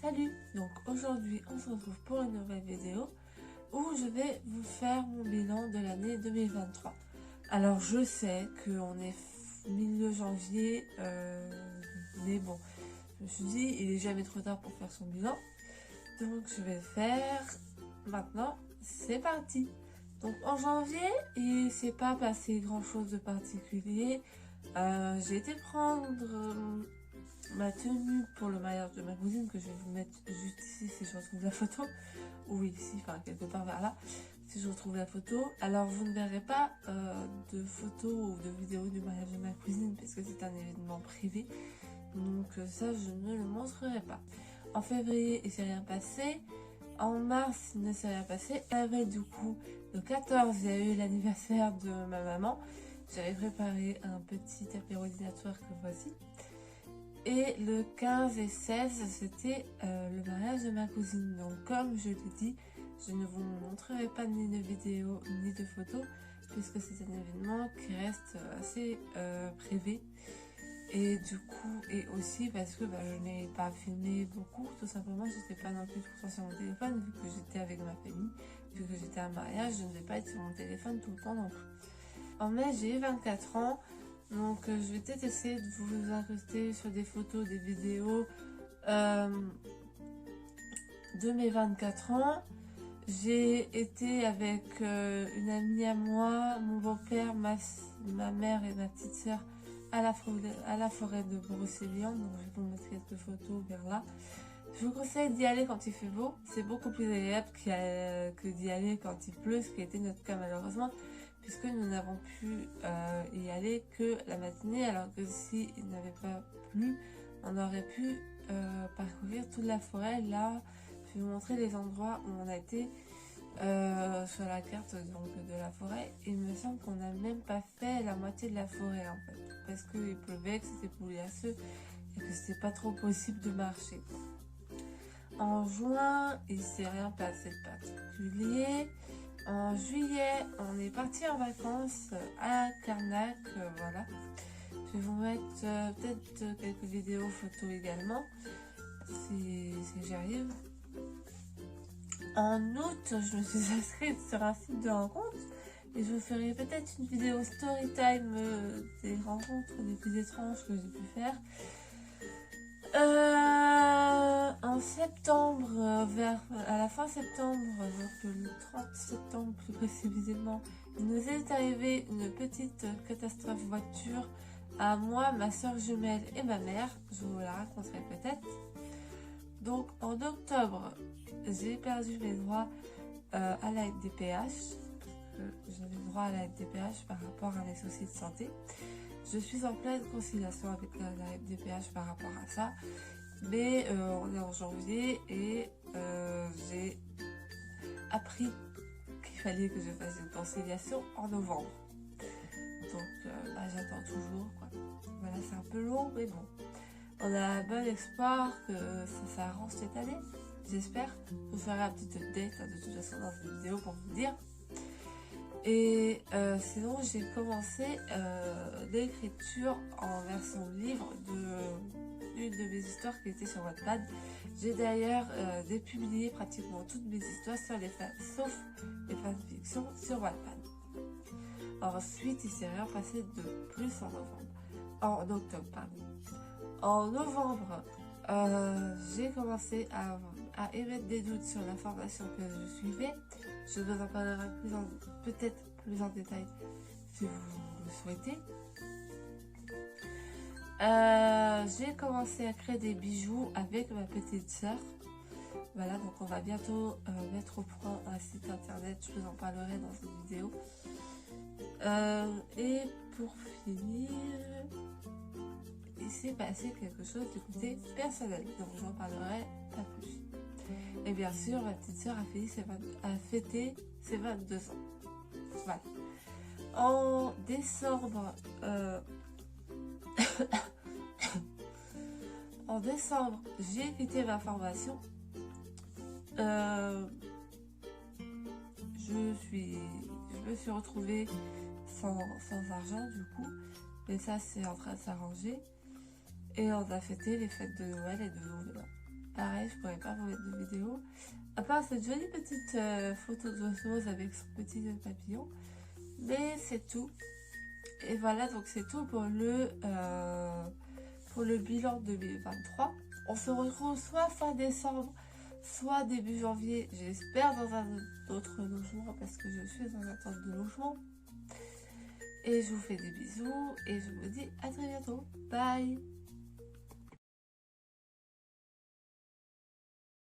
Salut! Donc aujourd'hui on se retrouve pour une nouvelle vidéo où je vais vous faire mon bilan de l'année 2023. Alors je sais qu'on est milieu janvier, mais bon, je me suis dit il est jamais trop tard pour faire son bilan. Donc je vais le faire maintenant, c'est parti! Donc en janvier, il s'est pas passé grand chose de particulier. J'ai été prendre ma tenue pour le mariage de ma cousine, que je vais vous mettre juste ici si je retrouve la photo, ou ici, enfin quelque part vers là, si je retrouve la photo. Alors vous ne verrez pas de photos ou de vidéos du mariage de ma cousine parce que c'est un événement privé, donc ça je ne le montrerai pas. En février il s'est rien passé, en mars il ne s'est rien passé, avril du coup le 14 il y a eu l'anniversaire de ma maman, j'avais préparé un petit apéro dînatoire que voici. Et le 15 et 16, c'était le mariage de ma cousine. Donc comme je l'ai dit, je ne vous montrerai pas ni de vidéos ni de photos, puisque c'est un événement qui reste assez privé. Et du coup, et aussi parce que je n'ai pas filmé beaucoup, tout simplement, je n'étais pas non plus tout le temps sur mon téléphone, vu que j'étais avec ma famille, vu que j'étais à un mariage, je ne vais pas être sur mon téléphone tout le temps non plus. En mai, j'ai eu 24 ans. Donc je vais peut-être essayer de vous incruster sur des photos, des vidéos de mes 24 ans. J'ai été avec une amie à moi, mon beau-père, ma mère et ma petite soeur à la forêt de Brocéliande. Donc je vais vous mettre quelques photos vers là. Je vous conseille d'y aller quand il fait beau. C'est beaucoup plus agréable que d'y aller quand il pleut, ce qui a été notre cas malheureusement, puisque nous n'avons pu y aller que la matinée, alors que s'il n'avait pas plu, on aurait pu parcourir toute la forêt. Là, je vais vous montrer les endroits où on a été sur la carte donc, de la forêt. Il me semble qu'on n'a même pas fait la moitié de la forêt en fait, parce qu'il pleuvait, que c'était pouliasseux et que c'était pas trop possible de marcher. En juin, il ne s'est rien passé de particulier. En juillet, on est parti en vacances à Carnac, voilà. Je vais vous mettre peut-être quelques vidéos, photos également, si j'y arrive. En août, je me suis inscrite sur un site de rencontres et je vous ferai peut-être une vidéo story time des rencontres les plus étranges que j'ai pu faire. En septembre, à la fin septembre, donc le 30 septembre plus précisément, il nous est arrivé une petite catastrophe voiture à moi, ma soeur jumelle et ma mère. Je vous la raconterai peut-être. Donc en octobre, j'ai perdu mes droits à la FDPH. J'avais droit à la FDPH par rapport à mes soucis de santé. Je suis en pleine conciliation avec la FDPH par rapport à ça, mais on est en janvier et j'ai appris qu'il fallait que je fasse une conciliation en novembre. Donc j'attends toujours, quoi. Voilà, c'est un peu long, mais bon. On a un bon espoir que ça s'arrange cette année, j'espère. Je vous ferai un petit update de toute façon dans cette vidéo pour vous dire. Et sinon j'ai commencé l'écriture en version livre d'une de mes histoires qui était sur Wattpad. J'ai d'ailleurs dépublié pratiquement toutes mes histoires sauf les fanfictions sur Wattpad. Ensuite il s'est rien passé de plus en octobre pardon. En novembre j'ai commencé à émettre des doutes sur la formation que je suivais. Je vous en parlerai peut-être plus en détail si vous le souhaitez. J'ai commencé à créer des bijoux avec ma petite soeur. Voilà, donc on va bientôt mettre au point un site internet, je vous en parlerai dans cette vidéo. Et pour finir, il s'est passé quelque chose du côté personnel, donc j'en parlerai pas plus. Et bien sûr, ma petite soeur a fêté ses 22 ans. Voilà. En décembre, j'ai quitté ma formation. Je me suis retrouvée sans argent du coup, mais ça c'est en train de s'arranger. Et on a fêté les fêtes de Noël et de Nouvel An. pareil, je pourrais pas vous mettre de vidéo. À part cette jolie petite photo d'osmose avec son petit papillon. Mais c'est tout. Et voilà, donc c'est tout pour le bilan 2023. On se retrouve soit fin décembre, soit début janvier, j'espère, dans un autre logement, parce que je suis en attente de logement. Et je vous fais des bisous, et je vous dis à très bientôt. Bye!